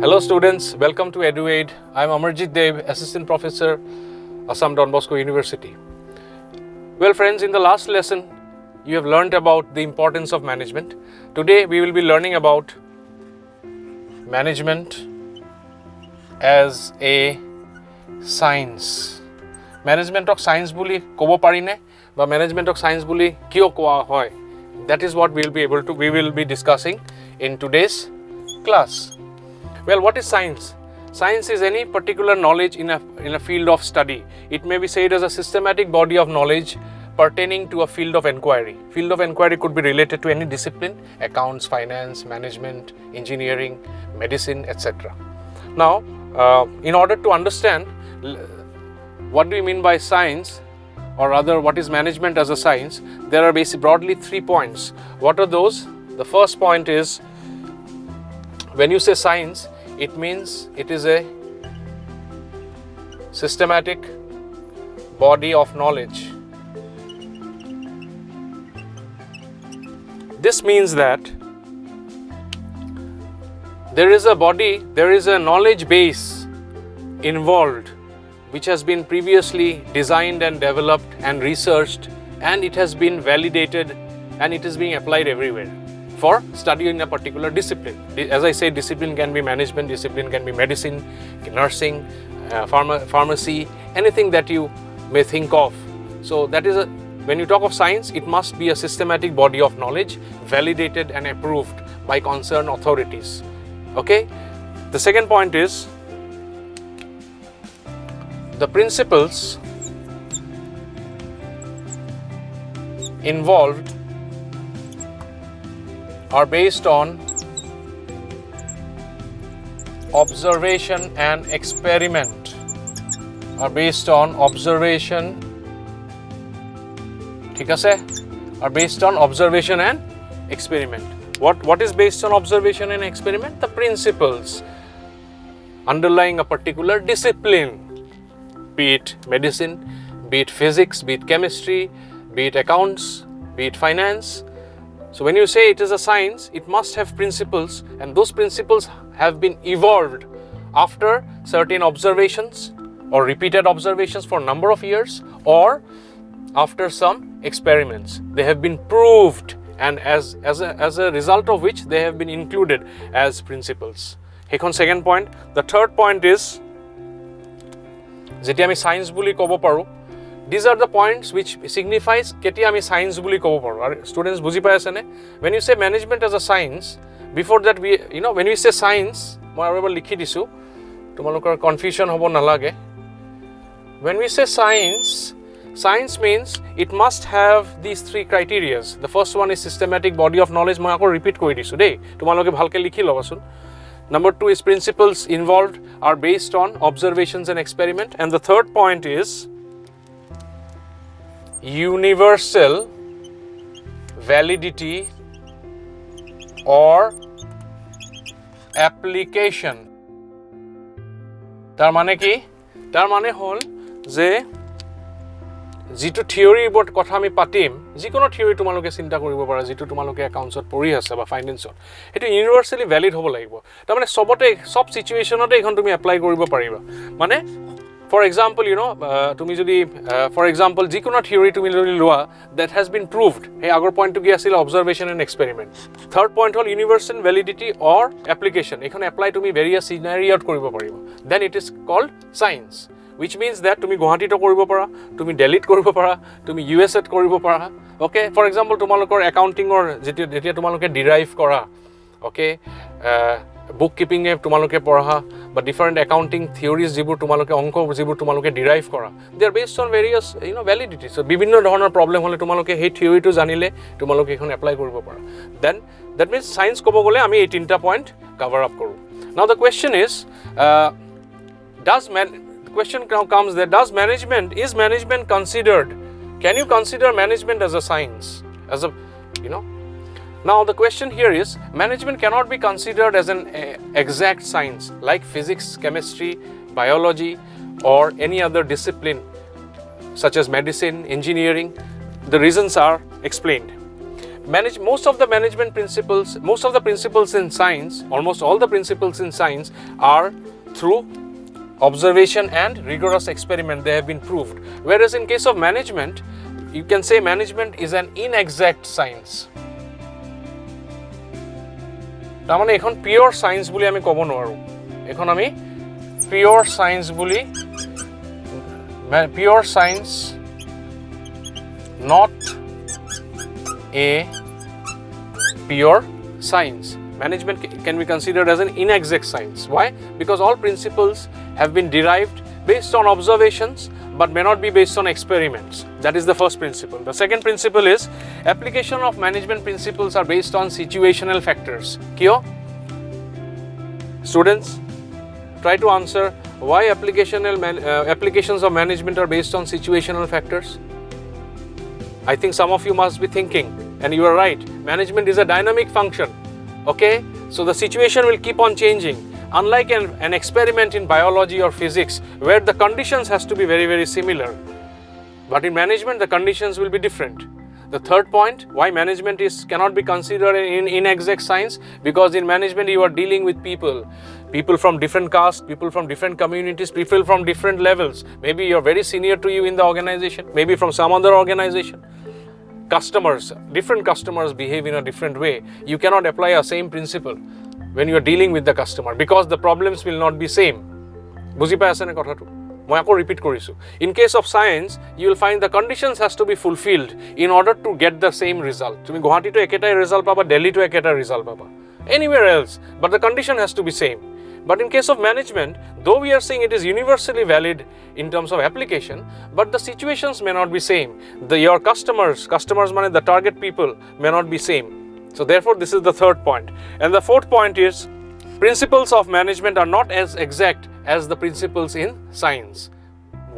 Hello students, welcome to EduAid. I am Amarjit Dev, Assistant Professor, Assam Don Bosco University. Well friends, in the last lesson, you have learnt about the importance of management. Today we will be learning about management as a science. Management of science buli kobo parine ba management of science buli kyo koa hoy. That is what we will be discussing in today's class. Well, what is science? Science is any particular knowledge in a field of study. It may be said as a systematic body of knowledge pertaining to a field of inquiry. Field of inquiry could be related to any discipline, accounts, finance, management, engineering, medicine, etc. Now, in order to understand what do we mean by science, or rather what is management as a science, there are broadly 3 points. What are those? The first point is, when you say science, it means it is a systematic body of knowledge. This means that there is a knowledge base involved which has been previously designed and developed and researched, and it has been validated and it is being applied everywhere for studying a particular discipline. As I say, discipline can be management, discipline can be medicine, nursing, pharmacy, anything that you may think of. So that is when you talk of science, it must be a systematic body of knowledge validated and approved by concerned authorities. Okay? The second point is, the principles involved are based on observation and experiment. Are based on observation and experiment. What is based on observation and experiment? The principles underlying a particular discipline, be it medicine, be it physics, be it chemistry, be it accounts, be it finance. So when you say it is a science, it must have principles, and those principles have been evolved after certain observations or repeated observations for a number of years, or after some experiments. They have been proved, and as a result of which they have been included as principles. Hekon second point. The third point is, jeti ami science buli kobo paru. These are the points which signifies ketia ami science buli kobo paru. Students buji pai ase ne? When you say management as a science, before that when we say science, moi aru ebar likhi disu, tomalokor confusion hobo nalage. When we say science means it must have these 3 criteria. The first one is systematic body of knowledge. Moi ako repeat kori disu dei, tomaloke bhalke likhi lobasun. Number 2 is principles involved are based on observations and experiment, and the third point is universal validity or application. Tar mane ki? Tar mane hol je jitu theory bot kotha ami patim, jikono theory tumaloke chinta koribo para, jitu tumaloke accounts ot pori ase ba finance ot, etu universally valid hobo lagibo. Tar mane sob situation ote ekhon tumi apply koribo pariba. Mane for example, tumi jodi for example jikono theory tumi jodi loa that has been proved, hey agor point to ki asil observation and experiment. Third point hol universal validity or application. Ekhon apply tumi various scenario koribo paribo. Then it is called science, which means that tumi Guwahati to koribo para, tumi Delhi to koribo para, tumi US et koribo para. Okay, for example tumalokor accounting or jetia tumaloke derive kora, okay, bookkeeping e tumaloke porha, but different accounting theories jibur tumaloke onko jibur tumaloke derive kora, they are based on various validity. So bibhinno dhoronor problem hole tumaloke hey theory to janile tumaloke ekhon apply koribo para. Then that means science kobo gole ami ei 3ta point cover up koru. Now the question is, question now comes that is management considered, can you consider management as a science, as a now the question here is, management cannot be considered as an exact science like physics, chemistry, biology or any other discipline such as medicine, engineering. The reasons are explained. most of the management principles, most of the principles in science, almost all the principles in science are through observation and rigorous experiment. They have been proved. Whereas in case of management, you can say management is an inexact science. তাৰমানে এখন pure science বুলি আমি ক'ব নোৱাৰো। এখন আমি pure science bully pure science not a pure science. Management can be considered as an inexact science. Why? Because all principles have been derived based on observations but may not be based on experiments. That is the first principle. The second principle is application of management principles are based on situational factors. Kyo? Students, try to answer why applications of management are based on situational factors. I think some of you must be thinking, and you are right, management is a dynamic function, okay? So the situation will keep on changing. Unlike an experiment in biology or physics, where the conditions has to be very, very similar. But in management, the conditions will be different. The third point, why management cannot be considered an inexact science, because in management you are dealing with people from different castes, people from different communities, people from different levels. Maybe you're very senior to you in the organization, maybe from some other organization. Different customers behave in a different way. You cannot apply a same principle when you are dealing with the customer, because the problems will not be same. বুজি পাই আছে নে কথাটো? মই আকৌ repeat কৰিছো। In case of science, you will find the conditions has to be fulfilled in order to get the same result. তুমি গুৱাহাটীতো একেটাই ৰিজাল্ট পাবা, দিল্লীতো একেটা ৰিজাল্ট পাবা, anywhere else, but the condition has to be same. But in case of management, though we are saying it is universally valid in terms of application, but the situations may not be same. Your customers mean the target people may not be same. So therefore, this is the third point. And the fourth point is, principles of management are not as exact as the principles in science.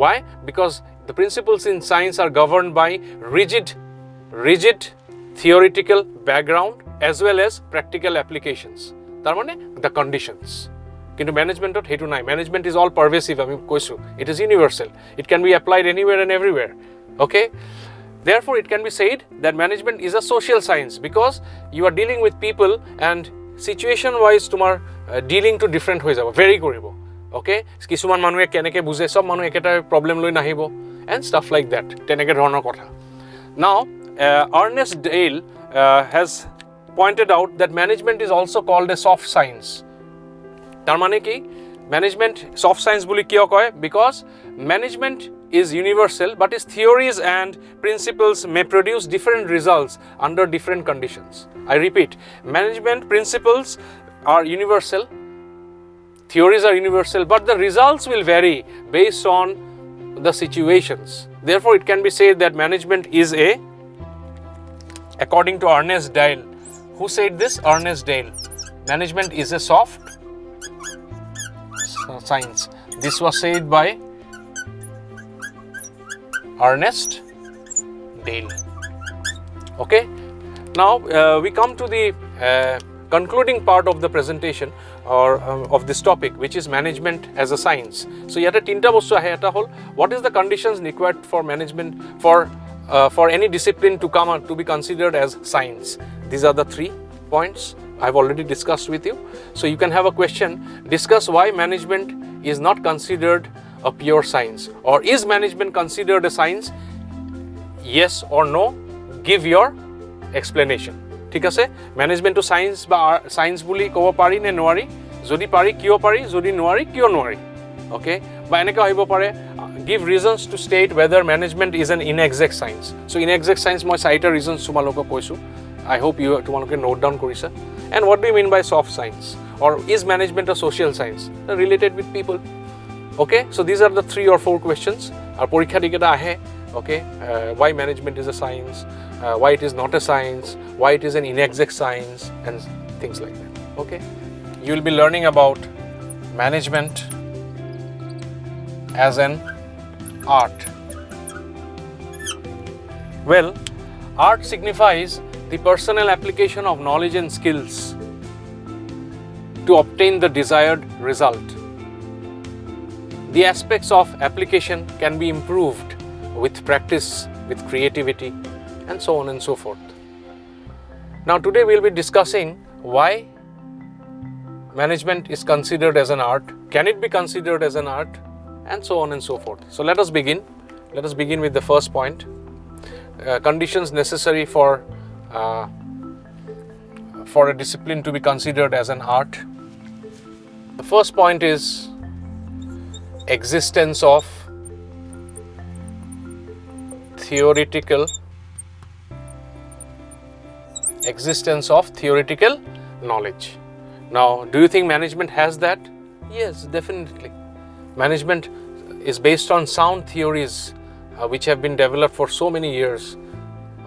Why? Because the principles in science are governed by rigid theoretical background as well as practical applications. তার মানে the conditions. কিন্তু ম্যানেজমেন্টত হেতু নাই। Management is all পারভেসিভ, আমি কৈছো। It is universal. It can be applied anywhere and everywhere. Okay? Therefore, it can be said that management is a social science, because you are dealing with people and situation wise তোমাৰ dealing to different হৈ যাব, vary কৰিব। Okay? কিছুমান মানুহে কেনেকৈ বুজে, সব মানুহ একেটা প্ৰবলেম লৈ নাহিব, and stuff like that. তেনেকৈ ধৰণৰ কথা। Now, Ernest Dale has pointed out that management is also called a soft science. তার মানে কি? Management soft science বুলি কিয় কয়? Because management is universal, but its theories and principles may produce different results under different conditions. I repeat, management principles are universal, theories are universal, but the results will vary based on the situations. Therefore, it can be said that management is according to Ernest Dale. Who said this? Ernest Dale. Management is a soft science. This was said by Ernest Dale. Okay? Now, we come to the concluding part of the presentation or of this topic, which is management as a science. So, yata tinta bostu ahe, eta hol, what is the conditions required for management for any discipline to come to be considered as science? These are the 3 points I've already discussed with you. So you can have a question, discuss why management is not considered a pure science, or is management considered a science? Yes or no, give your explanation. ঠিক আছে? Management to science বা science বুলি ক'ব পাৰি নে নোৱাৰি? যদি পাৰি কিয় পাৰি? যদি নোৱাৰি কিয় নোৱাৰি? Okay? বা এনেকৈ আহিব পাৰে, give reasons to state whether management is an inexact science. So inexact science মই 4টা reasons তোমালোকক কৈছো. I hope তোমালোকে note down কৰিছা. And what do you mean by soft science? Or is management a social science? Related with people. Okay, so these are the 3 or 4 questions. Our porikha diketa ahe. Okay, why management is a science, why it is not a science, why it is an inexact science, and things like that. Okay, you will be learning about management as an art. Well, art signifies the personal application of knowledge and skills to obtain the desired result. The aspects of application can be improved with practice, with creativity, and so on and so forth. Now today we'll be discussing why management is considered as an art, can it be considered as an art, and so on and so forth. So let us begin. Let us begin with the first point. Conditions necessary for a discipline to be considered as an art. The first point is existence of theoretical knowledge. Now, do you think management has that? Yes, definitely. Management is based on sound theories which have been developed for so many years,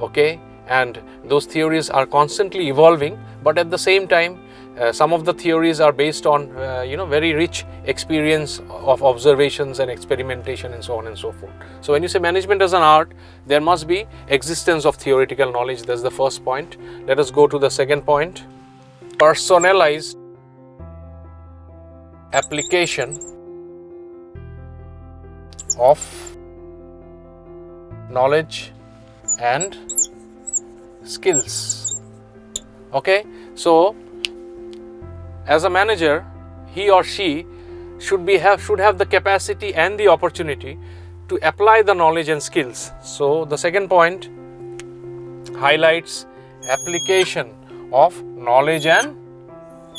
okay, and those theories are constantly evolving, but at the same time some of the theories are based on very rich experience of observations and experimentation and so on and so forth. So when you say management as an art, there must be existence of theoretical knowledge. That's the first point. Let us go to the second point. Personalized application of knowledge and skills. Okay, so as a manager, he or she should have the capacity and the opportunity to apply the knowledge and skills. So the second point highlights application of knowledge and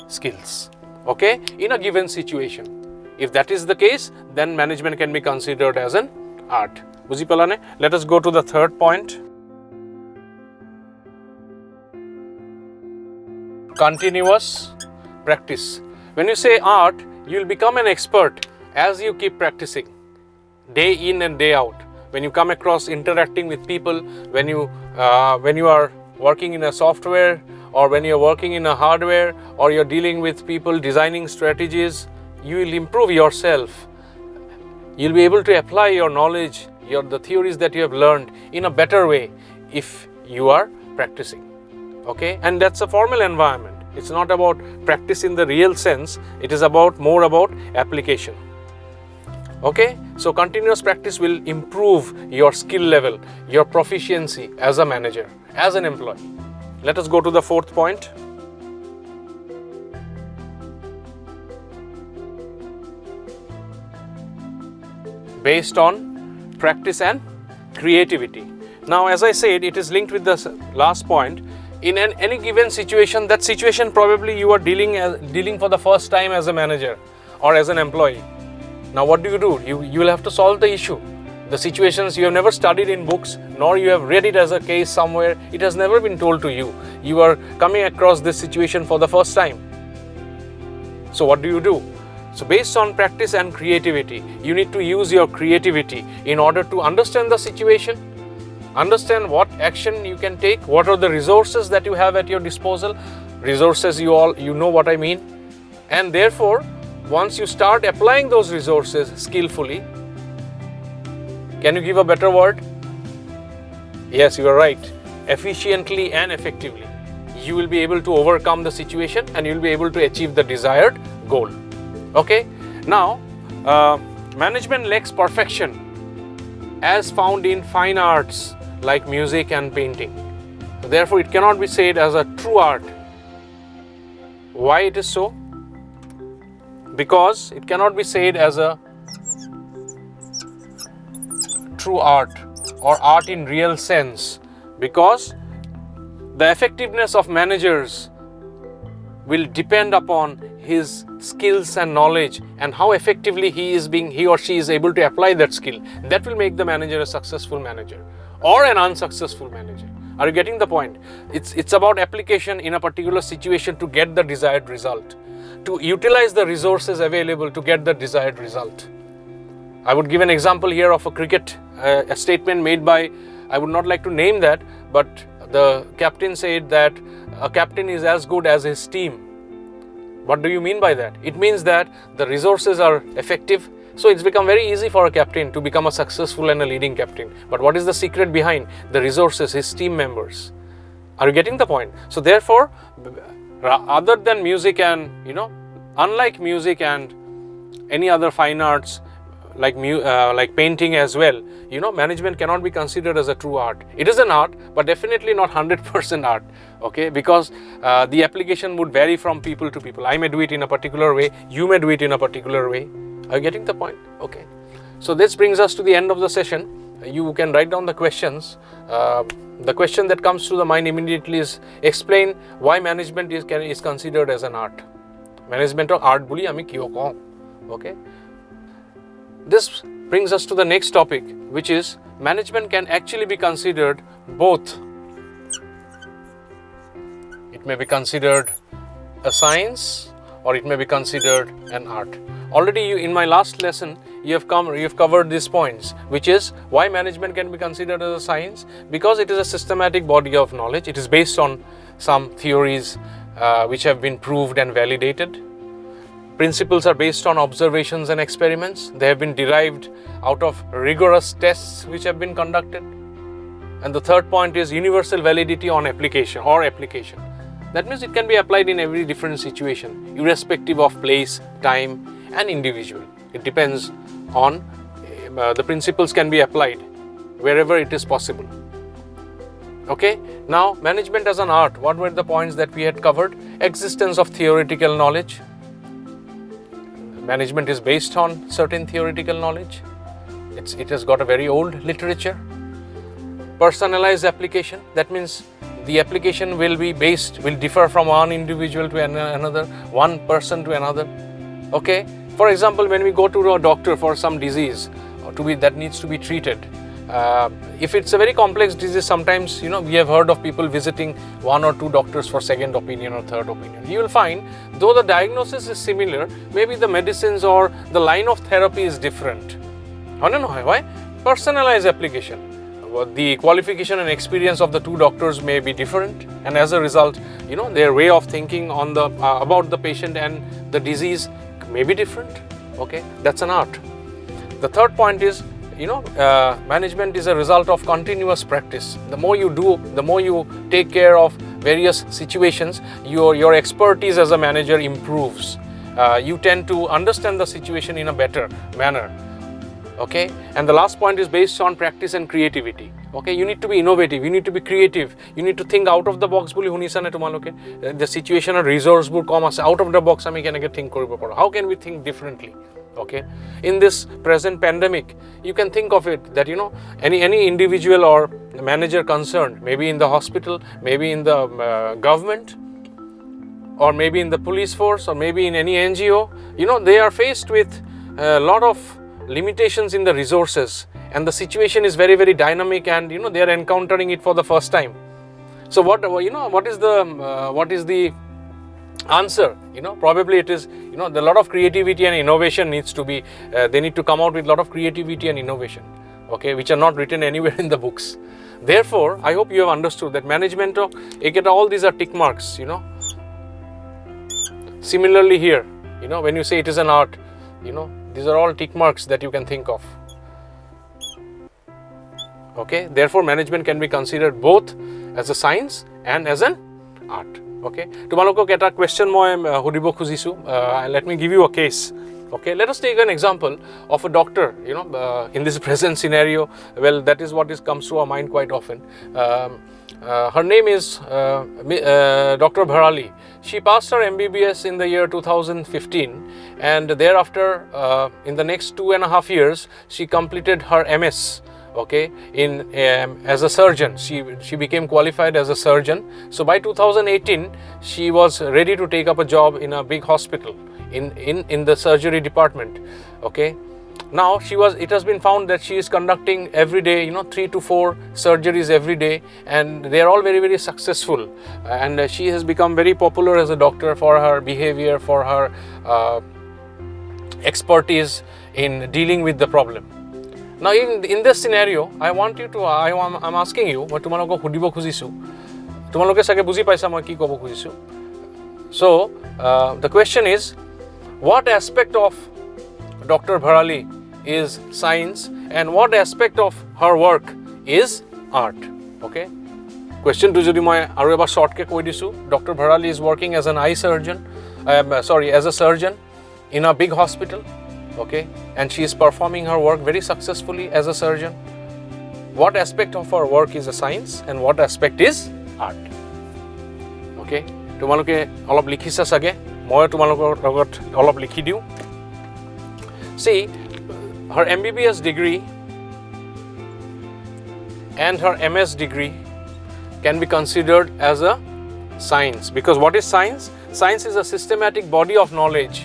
skills, okay, in a given situation. If that is the case, then management can be considered as an art. Buji palane? Let us go to the third point. Continuous practice. When you say art, you will become an expert as you keep practicing day in and day out. When you come across interacting with people, when you are working in a software, or when you are working in a hardware, or you are dealing with people designing strategies, you will improve yourself. You will be able to apply your knowledge, the theories that you have learned in a better way if you are practicing. Okay, and that's a formal environment. It's not about practice in the real sense. It is more about application. Okay, so continuous practice will improve your skill level, your proficiency as a manager, as an employee. Let us go to the fourth point. Based on practice and creativity. Now, as I said, it is linked with the last point. In any given situation, that situation probably you are dealing for the first time as a manager or as an employee. Now what do? You will have to solve the issue. The situations you have never studied in books, nor you have read it as a case somewhere. It has never been told to you. You are coming across this situation for the first time. So what do? So based on practice and creativity, you need to use your creativity in order to understand the situation, understand what action you can take, what are the resources that you have at your disposal. Resources, you know what I mean. And therefore, once you start applying those resources skillfully, can you give a better word? Yes, you are right. Efficiently and effectively, you will be able to overcome the situation and you will be able to achieve the desired goal. Okay, now management lacks perfection as found in fine arts like music and painting. Therefore, it cannot be said as a true art. Why it is so? Because it cannot be said as a true art or art in real sense, because the effectiveness of managers will depend upon his skills and knowledge and how effectively he or she is able to apply that skill. That will make the manager a successful manager or an unsuccessful manager. Are you getting the point? It's about application in a particular situation to get the desired result, to utilize the resources available to get the desired result. I would give an example here of a statement made by, I would not like to name that, but the captain said that a captain is as good as his team. What do you mean by that? It means that the resources are effective, so it's become very easy for a captain to become a successful and a leading captain. But what is the secret behind the resources? His team members. Are you getting the point? So therefore, other than music and, unlike music and any other fine arts, like painting as well, management cannot be considered as a true art. It is an art, but definitely not 100% art, okay, because the application would vary from people to people. I may do it in a particular way, you may do it in a particular way. Are you getting the point? Okay. So this brings us to the end of the session. You can write down the questions. The question that comes to the mind immediately is, explain why management is considered as an art. Management or art boli ami kyo kau. Okay. This brings us to the next topic, which is management can actually be considered both. It may be considered a science or it may be considered an art. Already in my last lesson, you have covered these points, which is why management can be considered as a science, because it is a systematic body of knowledge. It is based on some theories which have been proved and validated. Principles are based on observations and experiments. They have been derived out of rigorous tests which have been conducted. And the third point is universal validity on application or application. That means it can be applied in every different situation, irrespective of place, time, and individual. It depends on the principles can be applied wherever it is possible. Okay, now management as an art, what were the points that we had covered? Existence of theoretical knowledge. Management is based on certain theoretical knowledge. It has got a very old literature. Personalized application, that means the application will differ from one individual to another, one person to another. Okay, for example, when we go to a doctor for some disease that needs to be treated, if it's a very complex disease, sometimes we have heard of people visiting one or two doctors for second opinion or third opinion. You will find, though the diagnosis is similar, maybe the medicines or the line of therapy is different. Why? Personalized application. The qualification and experience of the two doctors may be different, and as a result, their way of thinking on the about the patient and the disease may be different. Okay, that's an art. The third point is, management is a result of continuous practice. The more you do, the more you take care of various situations, your expertise as a manager improves. You tend to understand the situation in a better manner. Okay, and the last point is based on practice and creativity. Okay, you need to be innovative, you need to be creative, you need to think out of the box. The situation or resource out of the box. How can we think differently? Okay, in this present pandemic, you can think of it that any individual or manager concerned, maybe in the hospital, maybe in the government, or maybe in the police force, or maybe in any NGO, they are faced with a lot of limitations in the resources, and the situation is very, very dynamic, and they are encountering it for the first time. So what is the answer? Probably it is a lot of creativity and innovation needs to be. They need to come out with a lot of creativity and innovation. Okay, which are not written anywhere in the books. Therefore, I hope you have understood that management all these are tick marks. Similarly here, when you say it is an art, these are all tick marks that you can think of. Okay, therefore management can be considered both as a science and as an art. Okay, tomorrow get a question let me give you a case. Okay, let us take an example of a doctor, in this present scenario. Well, that is what comes to our mind quite often. Her name is Dr. Bharali. She passed her MBBS in the year 2015, and thereafter, in the next 2.5 years, she completed her MS. Okay, as a surgeon, she became qualified as a surgeon. So by 2018, she was ready to take up a job in a big hospital in the surgery department. Okay. Now it has been found that she is conducting every day, 3 to 4 surgeries every day, and they are all very, very successful. And she has become very popular as a doctor for her behavior, for her expertise in dealing with the problem. Now, in this scenario, I'm asking you, so the question is, what aspect of Dr. Bharali is science and what aspect of her work is art? Okay, question to jodi moi aru ebar short ke koi disu. Dr. Bharali is working as an eye surgeon, as a surgeon in a big hospital. okay, and she is performing her work very successfully as a surgeon. What aspect of her work is a science and what aspect is art? Okay, তোমালোকে অলপ লিখিছা সাগে, মই তোমালোকৰ লগত অলপ লিখি দিও. See, her MBBS degree and her MS degree can be considered as a science, because what is science? Science is a systematic body of knowledge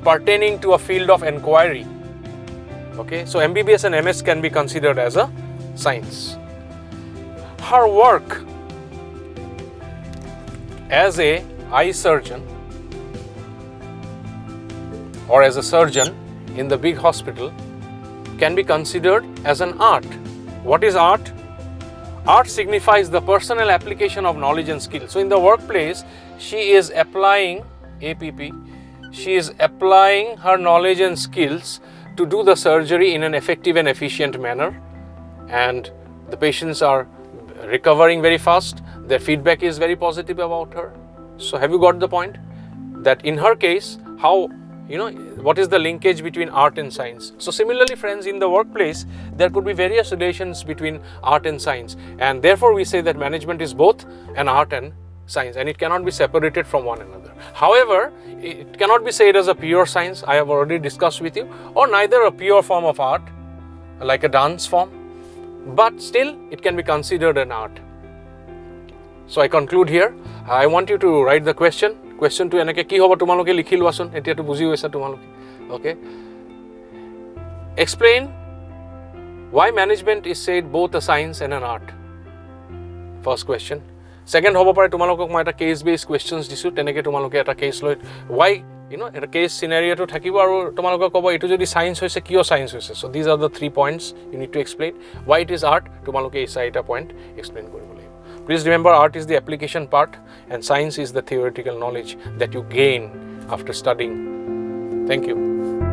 pertaining to a field of inquiry. Okay, so MBBS and MS can be considered as a science. Her work as a eye surgeon or as a surgeon in the big hospital can be considered as an art. What is art? Art signifies the personal application of knowledge and skill. So in the workplace, she is applying APP. She is applying her knowledge and skills to do the surgery in an effective and efficient manner. And the patients are recovering very fast. Their feedback is very positive about her. So have you got the point? That in her case, how, what is the linkage between art and science? So similarly, friends, in the workplace, there could be various relations between art and science. And therefore, we say that management is both an art and science, and it cannot be separated from one another. However, it cannot be said as a pure science, I have already discussed with you, or neither a pure form of art, like a dance form, but still it can be considered an art. So I conclude here. I want you to write the question. Question to enake ki hobo tumaloke likhi luasun, etia to buji hoisa tumaloke. Okay. Explain why management is said both a science and an art. First question. Second hobo pare tumalokok moi eta case based questions disu, teneke tumaloke eta case loi why, eta case scenario to thakibo aru tumalokok kobo etu jodi science hoise kiyo science hoise. So these are the 3 points you need to explain. Why it is art, tumaloke ei saita point explain koribo lagibo. Please remember, art is the application part and science is the theoretical knowledge that you gain after studying. Thank you.